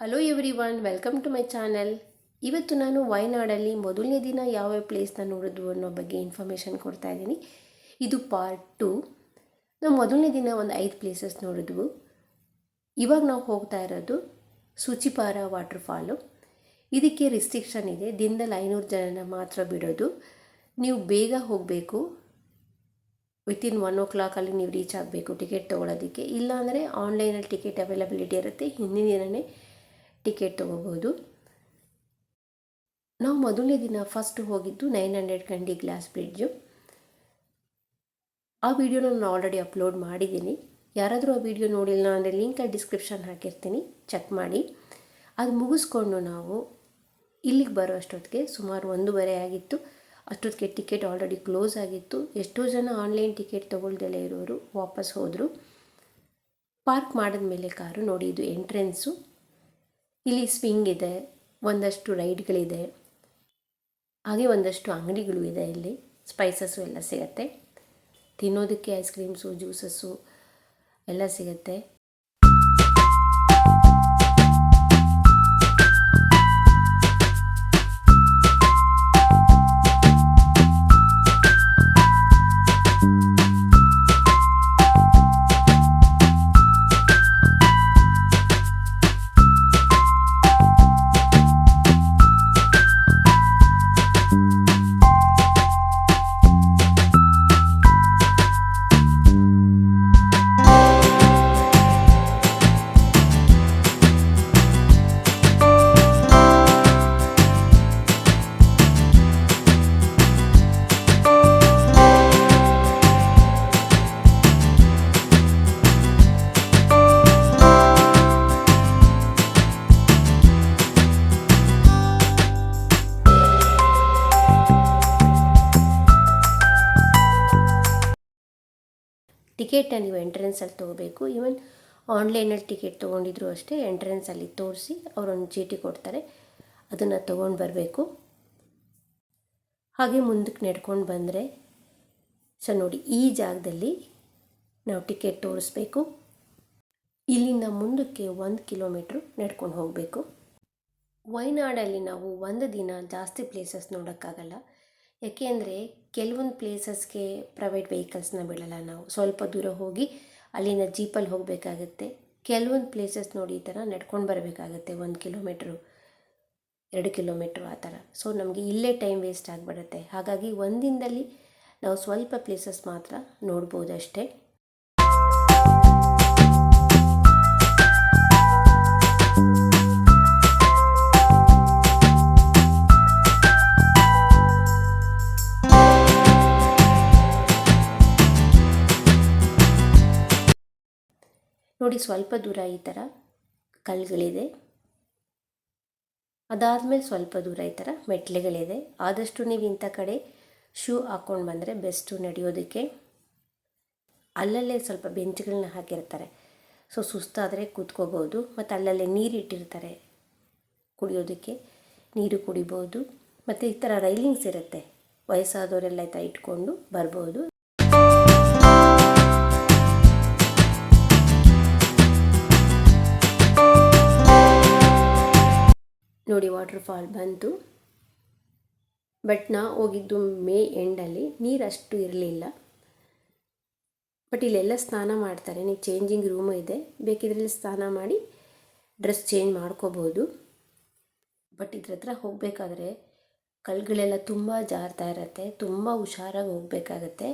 Hello everyone, welcome to my channel. ಇವತ್ತು ನಾನು ವಯನಾಡಲ್ಲಿ ಮೊದಲನೇ ದಿನ ಯಾವ್ಯಾವ ಪ್ಲೇಸ್ನ ನೋಡಿದ್ವು ಅನ್ನೋ ಬಗ್ಗೆ ಇನ್ಫಾರ್ಮೇಷನ್ ಕೊಡ್ತಾ ಇದ್ದೀನಿ. ಇದು ಪಾರ್ಟ್ 2. ನಾವು ಮೊದಲನೇ ದಿನ ಒಂದು 5 ಪ್ಲೇಸಸ್ ನೋಡಿದ್ವು. ಇವಾಗ ನಾವು ಹೋಗ್ತಾ ಇರೋದು ಸೂಚಿಪಾರ ವಾಟರ್ಫಾಲು. ಇದಕ್ಕೆ ರಿಸ್ಟ್ರಿಕ್ಷನ್ ಇದೆ, ದಿನದಲ್ಲಿ 500 ಜನನ ಮಾತ್ರ ಬಿಡೋದು. ನೀವು ಬೇಗ ಹೋಗಬೇಕು, ವಿತಿನ್ 1 o'clock ಅಲ್ಲಿ ನೀವು ರೀಚ್ ಆಗಬೇಕು ಟಿಕೆಟ್ ತೊಗೊಳೋದಕ್ಕೆ. ಇಲ್ಲಾಂದರೆ ಆನ್ಲೈನಲ್ಲಿ ಟಿಕೆಟ್ ಅವೈಲಬಿಲಿಟಿ ಇರುತ್ತೆ, ಹಿಂದಿನ ದಿನವೇ ಟಿಕೆಟ್ ತೊಗೋಬೋದು. ನಾವು ಮೊದಲನೇ ದಿನ ಫಸ್ಟ್ ಹೋಗಿದ್ದು 900 ಕಂಡಿ ಗ್ಲಾಸ್ ಬ್ರಿಡ್ಜು. ಆ ವಿಡಿಯೋನ ನಾನು ಆಲ್ರೆಡಿ ಅಪ್ಲೋಡ್ ಮಾಡಿದ್ದೀನಿ. ಯಾರಾದರೂ ಆ ವಿಡಿಯೋ ನೋಡಿಲ್ಲ ಅಂದರೆ ಲಿಂಕ್ ಡಿಸ್ಕ್ರಿಪ್ಷನ್ ಹಾಕಿರ್ತೀನಿ, ಚೆಕ್ ಮಾಡಿ. ಅದು ಮುಗಿಸ್ಕೊಂಡು ನಾವು ಇಲ್ಲಿಗೆ ಬರೋ ಅಷ್ಟೊತ್ತಿಗೆ ಸುಮಾರು 1:30 ಆಗಿತ್ತು. ಅಷ್ಟೊತ್ತಿಗೆ ಟಿಕೆಟ್ ಆಲ್ರೆಡಿ ಕ್ಲೋಸ್ ಆಗಿತ್ತು. ಎಷ್ಟೋ ಜನ ಆನ್ಲೈನ್ ಟಿಕೆಟ್ ತೊಗೊಳ್ದಲೇ ಇರೋರು ವಾಪಸ್ ಹೋದರು. ಪಾರ್ಕ್ ಮಾಡಿದ್ಮೇಲೆ ಕಾರು ನೋಡಿ, ಇದು ಎಂಟ್ರೆನ್ಸು. ಇಲ್ಲಿ ಸ್ವಿಂಗ್ ಇದೆ, ಒಂದಷ್ಟು ರೈಡ್ಗಳಿದೆ, ಹಾಗೆ ಒಂದಷ್ಟು ಅಂಗಡಿಗಳು ಇದೆ. ಇಲ್ಲಿ ಸ್ಪೈಸಸ್ಸು ಎಲ್ಲ ಸಿಗುತ್ತೆ, ತಿನ್ನೋದಕ್ಕೆ ಐಸ್ ಕ್ರೀಮ್ಸು, ಜ್ಯೂಸಸ್ಸು ಎಲ್ಲ ಸಿಗುತ್ತೆ. ಟಿಕೆಟ್ನ ನೀವು ಎಂಟ್ರೆನ್ಸಲ್ಲಿ ತೊಗೋಬೇಕು. ಈವನ್ ಆನ್ಲೈನಲ್ಲಿ ಟಿಕೆಟ್ ತೊಗೊಂಡಿದ್ರು ಅಷ್ಟೇ, ಎಂಟ್ರೆನ್ಸಲ್ಲಿ ತೋರಿಸಿ ಅವರೊಂದು ಚೀಟಿ ಕೊಡ್ತಾರೆ, ಅದನ್ನು ತೊಗೊಂಡು ಬರಬೇಕು. ಹಾಗೆ ಮುಂದಕ್ಕೆ ನಡ್ಕೊಂಡು ಬಂದರೆ ನೋಡಿ, ಈ ಜಾಗದಲ್ಲಿ ನಾವು ಟಿಕೆಟ್ ತೋರಿಸ್ಬೇಕು. ಇಲ್ಲಿಂದ ಮುಂದಕ್ಕೆ 1 ಕಿಲೋಮೀಟ್ರು ನಡ್ಕೊಂಡು ಹೋಗಬೇಕು. ವಯನಾಡಲ್ಲಿ ನಾವು ಒಂದು ದಿನ ಜಾಸ್ತಿ ಪ್ಲೇಸಸ್ ನೋಡೋಕ್ಕಾಗಲ್ಲ. ಯಾಕೆಂದರೆ ಕೆಲವೊಂದು ಪ್ಲೇಸಸ್ಗೆ ಪ್ರೈವೇಟ್ ವೆಹಿಕಲ್ಸ್ನ ಬಿಡಲ್ಲ. ನಾವು ಸ್ವಲ್ಪ ದೂರ ಹೋಗಿ ಅಲ್ಲಿಂದ ಜೀಪಲ್ಲಿ ಹೋಗಬೇಕಾಗತ್ತೆ. ಕೆಲವೊಂದು ಪ್ಲೇಸಸ್ ನೋಡಿ ಈ ಥರ ನಡ್ಕೊಂಡು ಬರಬೇಕಾಗತ್ತೆ, 1 ಕಿಲೋಮೀಟ್ರು 2 ಕಿಲೋಮೀಟ್ರು ಆ ಥರ. ಸೊ ನಮಗೆ ಇಲ್ಲೇ ಟೈಮ್ ವೇಸ್ಟ್ ಆಗಿಬಿಡುತ್ತೆ. ಹಾಗಾಗಿ ಒಂದಿನದಲ್ಲಿ ನಾವು ಸ್ವಲ್ಪ ಪ್ಲೇಸಸ್ ಮಾತ್ರ ನೋಡ್ಬೋದಷ್ಟೇ. ನೋಡಿ, ಸ್ವಲ್ಪ ದೂರ ಈ ಥರ ಕಲ್ಲುಗಳಿದೆ, ಅದಾದಮೇಲೆ ಸ್ವಲ್ಪ ದೂರ ಈ ಥರ ಮೆಟ್ಲುಗಳಿದೆ. ಆದಷ್ಟು ನೀವು ಇಂಥ ಕಡೆ ಶೂ ಹಾಕ್ಕೊಂಡು ಬಂದರೆ ಬೆಸ್ಟು ನಡೆಯೋದಕ್ಕೆ. ಅಲ್ಲಲ್ಲೇ ಸ್ವಲ್ಪ ಬೆಂಚ್ಗಳನ್ನ ಹಾಕಿರ್ತಾರೆ, ಸೊ ಸುಸ್ತಾದರೆ ಕೂತ್ಕೋಬೋದು. ಮತ್ತು ಅಲ್ಲಲ್ಲೇ ನೀರು ಇಟ್ಟಿರ್ತಾರೆ, ಕುಡಿಯೋದಕ್ಕೆ ನೀರು ಕುಡಿಬೋದು. ಮತ್ತು ಈ ಥರ ರೈಲಿಂಗ್ಸ್ ಇರುತ್ತೆ, ವಯಸ್ಸಾದವರೆಲ್ಲ ಈ ಥರ ಇಟ್ಕೊಂಡು ಬರ್ಬೋದು. ನೋಡಿ, ವಾಟರ್ಫಾಲ್ ಬಂತು. ಬಟ್ ನಾ ಹೋಗಿದ್ದು ಮೇ ಎಂಡಲ್ಲಿ, ನೀರು ಅಷ್ಟು ಇರಲಿಲ್ಲ. ಬಟ್ ಇಲ್ಲೆಲ್ಲ ಸ್ನಾನ ಮಾಡ್ತಾರೆ, ನೀವು ಚೇಂಜಿಂಗ್ ರೂಮು ಇದೆ, ಬೇಕಿದ್ರಲ್ಲಿ ಸ್ನಾನ ಮಾಡಿ ಡ್ರೆಸ್ ಚೇಂಜ್ ಮಾಡ್ಕೋಬೋದು. ಬಟ್ ಇದ್ರ ಹತ್ರ ಹೋಗಬೇಕಾದ್ರೆ ಕಲ್ಲುಗಳೆಲ್ಲ ತುಂಬ ಜಾರ್ತಾ ಇರುತ್ತೆ, ತುಂಬ ಹುಷಾರಾಗಿ ಹೋಗಬೇಕಾಗತ್ತೆ.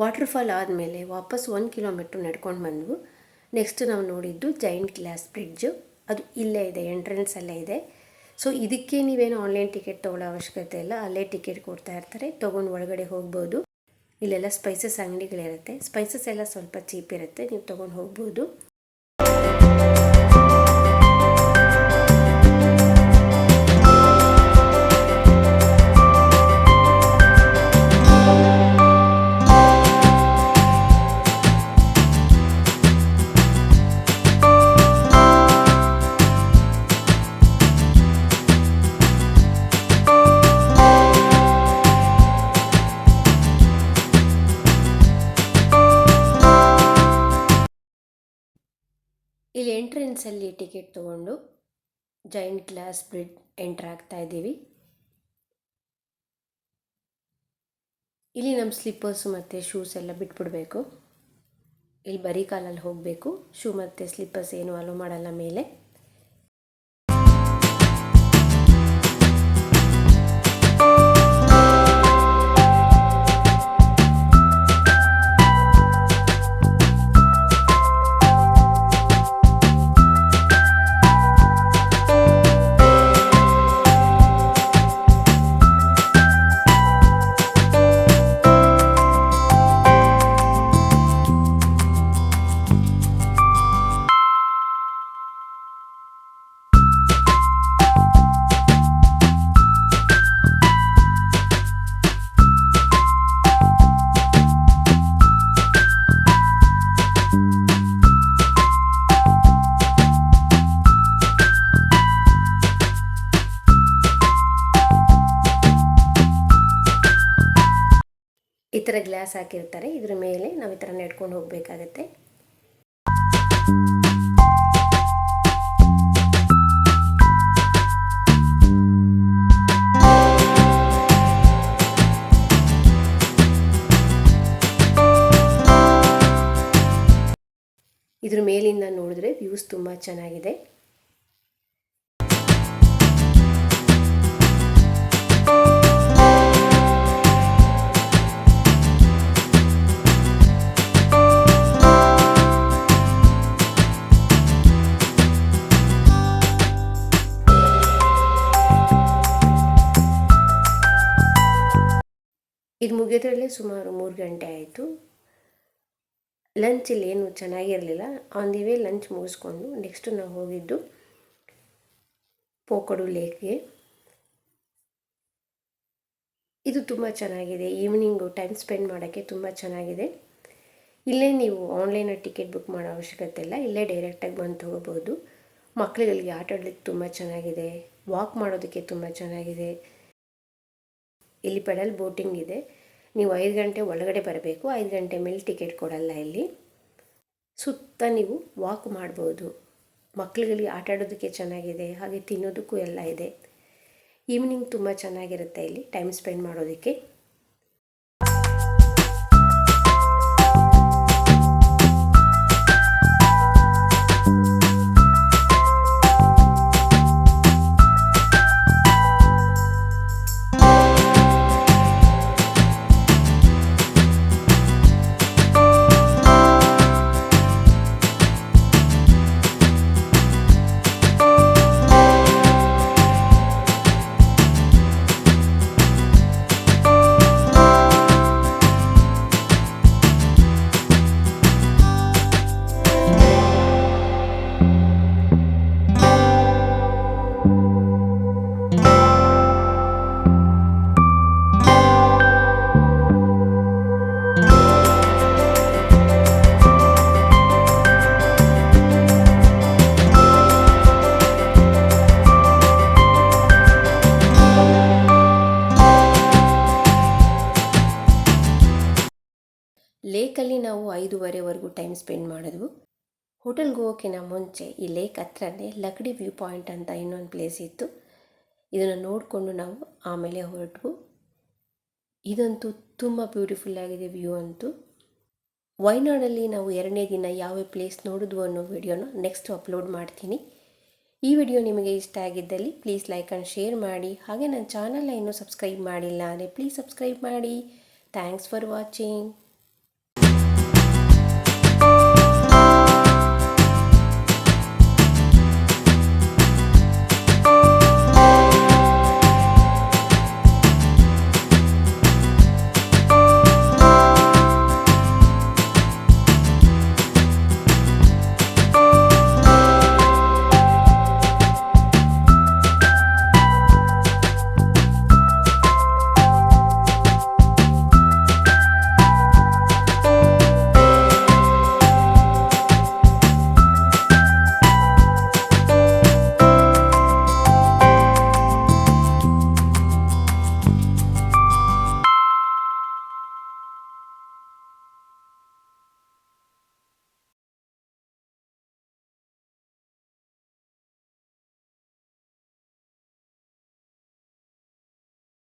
ವಾಟರ್ಫಾಲ್ ಆದಮೇಲೆ ವಾಪಸ್ 1 ಕಿಲೋಮೀಟ್ರ್ ನಡ್ಕೊಂಡು ಬಂದವು. ನೆಕ್ಸ್ಟ್ ನಾವು ನೋಡಿದ್ದು ಜೈಂಟ್ ಗ್ಲಾಸ್ ಬ್ರಿಡ್ಜು. ಅದು ಇಲ್ಲೇ ಇದೆ, ಎಂಟ್ರೆನ್ಸಲ್ಲೇ ಇದೆ. ಸೊ ಇದಕ್ಕೆ ನೀವೇನು ಆನ್ಲೈನ್ ಟಿಕೆಟ್ ತೊಗೊಳ್ಳೋ ಅವಶ್ಯಕತೆ ಇಲ್ಲ, ಅಲ್ಲೇ ಟಿಕೆಟ್ ಕೊಡ್ತಾ ಇರ್ತಾರೆ, ತೊಗೊಂಡು ಒಳಗಡೆ ಹೋಗ್ಬೋದು. ಇಲ್ಲೆಲ್ಲ ಸ್ಪೈಸಸ್ ಅಂಗಡಿಗಳಿರುತ್ತೆ, ಸ್ಪೈಸಸ್ ಎಲ್ಲ ಸ್ವಲ್ಪ ಚೀಪ್ ಇರುತ್ತೆ, ನೀವು ತೊಗೊಂಡು ಹೋಗ್ಬೋದು. ಎಂಟ್ರೆನ್ಸಲ್ಲಿ ಟಿಕೆಟ್ ತೊಗೊಂಡು ಜೈಂಟ್ ಗ್ಲಾಸ್ ಬ್ರಿಡ್ಜ್ ಎಂಟರ್ ಆಗ್ತಾ ಇದ್ದೀವಿ. ಇಲ್ಲಿ ನಮ್ಮ ಸ್ಲಿಪ್ಪರ್ಸು ಮತ್ತು ಶೂಸ್ ಎಲ್ಲ ಬಿಟ್ಬಿಡಬೇಕು. ಇಲ್ಲಿ ಬರೀ ಕಾಲಲ್ಲಿ ಹೋಗಬೇಕು. ಶೂ ಮತ್ತು ಸ್ಲಿಪ್ಪರ್ಸ್ ಏನು ಅಲೋ ಮಾಡಲ್ಲ ಮೇಲೆ. ಈ ಥರ ಗ್ಲಾಸ್ ಹಾಕಿರ್ತಾರೆ, ಇದ್ರ ಮೇಲೆ ನಾವು ಈ ಥರ ನಡ್ಕೊಂಡು ಹೋಗಬೇಕಾಗತ್ತೆ. ಇದ್ರ ಮೇಲಿಂದ ನೋಡಿದ್ರೆ ವ್ಯೂಸ್ ತುಂಬ ಚೆನ್ನಾಗಿದೆ. ಇದು ಮುಗಿಯೋದ್ರಲ್ಲೇ ಸುಮಾರು 3 ಗಂಟೆ ಆಯಿತು. ಲಂಚ್ ಇಲ್ಲಿ ಏನು ಚೆನ್ನಾಗಿರಲಿಲ್ಲ. ಆನ್ ದಿ ವೇ ಲಂಚ್ ಮುಗಿಸ್ಕೊಂಡು ನೆಕ್ಸ್ಟು ನಾವು ಹೋಗಿದ್ದು ಪೋಕಡು ಲೇಕ್ಗೆ. ಇದು ತುಂಬ ಚೆನ್ನಾಗಿದೆ. ಈವ್ನಿಂಗು ಟೈಮ್ ಸ್ಪೆಂಡ್ ಮಾಡೋಕ್ಕೆ ತುಂಬ ಚೆನ್ನಾಗಿದೆ. ಇಲ್ಲೇ ನೀವು ಆನ್ಲೈನಲ್ಲಿ ಟಿಕೆಟ್ ಬುಕ್ ಮಾಡೋ ಅವಶ್ಯಕತೆ ಇಲ್ಲ, ಇಲ್ಲೇ ಡೈರೆಕ್ಟಾಗಿ ಬಂದು ಹೋಗಬಹುದು. ಮಕ್ಕಳುಗಳಿಗೆ ಆಟ ಆಡಲಿಕ್ಕೆ ತುಂಬ ಚೆನ್ನಾಗಿದೆ, ವಾಕ್ ಮಾಡೋದಕ್ಕೆ ತುಂಬ ಚೆನ್ನಾಗಿದೆ. ಇಲ್ಲಿ ಪೆಡಲ್ ಬೋಟಿಂಗ್ ಇದೆ. ನೀವು 5 ಗಂಟೆ ಒಳಗಡೆ ಬರಬೇಕು, 5 ಗಂಟೆ ಮೇಲೆ ಟಿಕೆಟ್ ಕೊಡಲ್ಲ. ಇಲ್ಲಿ ಸುತ್ತ ನೀವು ವಾಕ್ ಮಾಡ್ಬೋದು. ಮಕ್ಕಳುಗಳಿಗೆ ಆಟ ಆಡೋದಕ್ಕೆ ಚೆನ್ನಾಗಿದೆ, ಹಾಗೆ ತಿನ್ನೋದಕ್ಕೂ ಎಲ್ಲ ಇದೆ. ಈವ್ನಿಂಗ್ ತುಂಬ ಚೆನ್ನಾಗಿರುತ್ತೆ ಇಲ್ಲಿ ಟೈಮ್ ಸ್ಪೆಂಡ್ ಮಾಡೋದಕ್ಕೆ. ಲೇಕಲ್ಲಿ ನಾವು 5:30ವರೆಗೂ ಟೈಮ್ ಸ್ಪೆಂಡ್ ಮಾಡಿದ್ವು. ಹೋಟೆಲ್ಗೆ ಹೋಗೋಕ್ಕಿಂತ ಮುಂಚೆ ಈ ಲೇಕ್ ಹತ್ರನೇ ಲಕ್ಡಿ ವ್ಯೂ ಪಾಯಿಂಟ್ ಅಂತ ಇನ್ನೊಂದು ಪ್ಲೇಸ್ ಇತ್ತು. ಇದನ್ನು ನೋಡಿಕೊಂಡು ನಾವು ಆಮೇಲೆ ಹೊರಟ್ವು. ಇದಂತೂ ತುಂಬ ಬ್ಯೂಟಿಫುಲ್ ಆಗಿದೆ ವ್ಯೂ ಅಂತೂ. ವಯನಾಡಲ್ಲಿ ನಾವು 2ನೇ ದಿನ ಯಾವ ಪ್ಲೇಸ್ ನೋಡಿದ್ವು ಅನ್ನೋ ವಿಡಿಯೋನ ನೆಕ್ಸ್ಟ್ ಅಪ್ಲೋಡ್ ಮಾಡ್ತೀನಿ. ಈ ವಿಡಿಯೋ ನಿಮಗೆ ಇಷ್ಟ ಆಗಿದ್ದಲ್ಲಿ ಪ್ಲೀಸ್ ಲೈಕ್ ಆ್ಯಂಡ್ ಶೇರ್ ಮಾಡಿ. ಹಾಗೆ ನನ್ನ ಚಾನಲ್ನ ಇನ್ನೂ ಸಬ್ಸ್ಕ್ರೈಬ್ ಮಾಡಿಲ್ಲ ಅಂದರೆ ಪ್ಲೀಸ್ ಸಬ್ಸ್ಕ್ರೈಬ್ ಮಾಡಿ. Thanks for watching.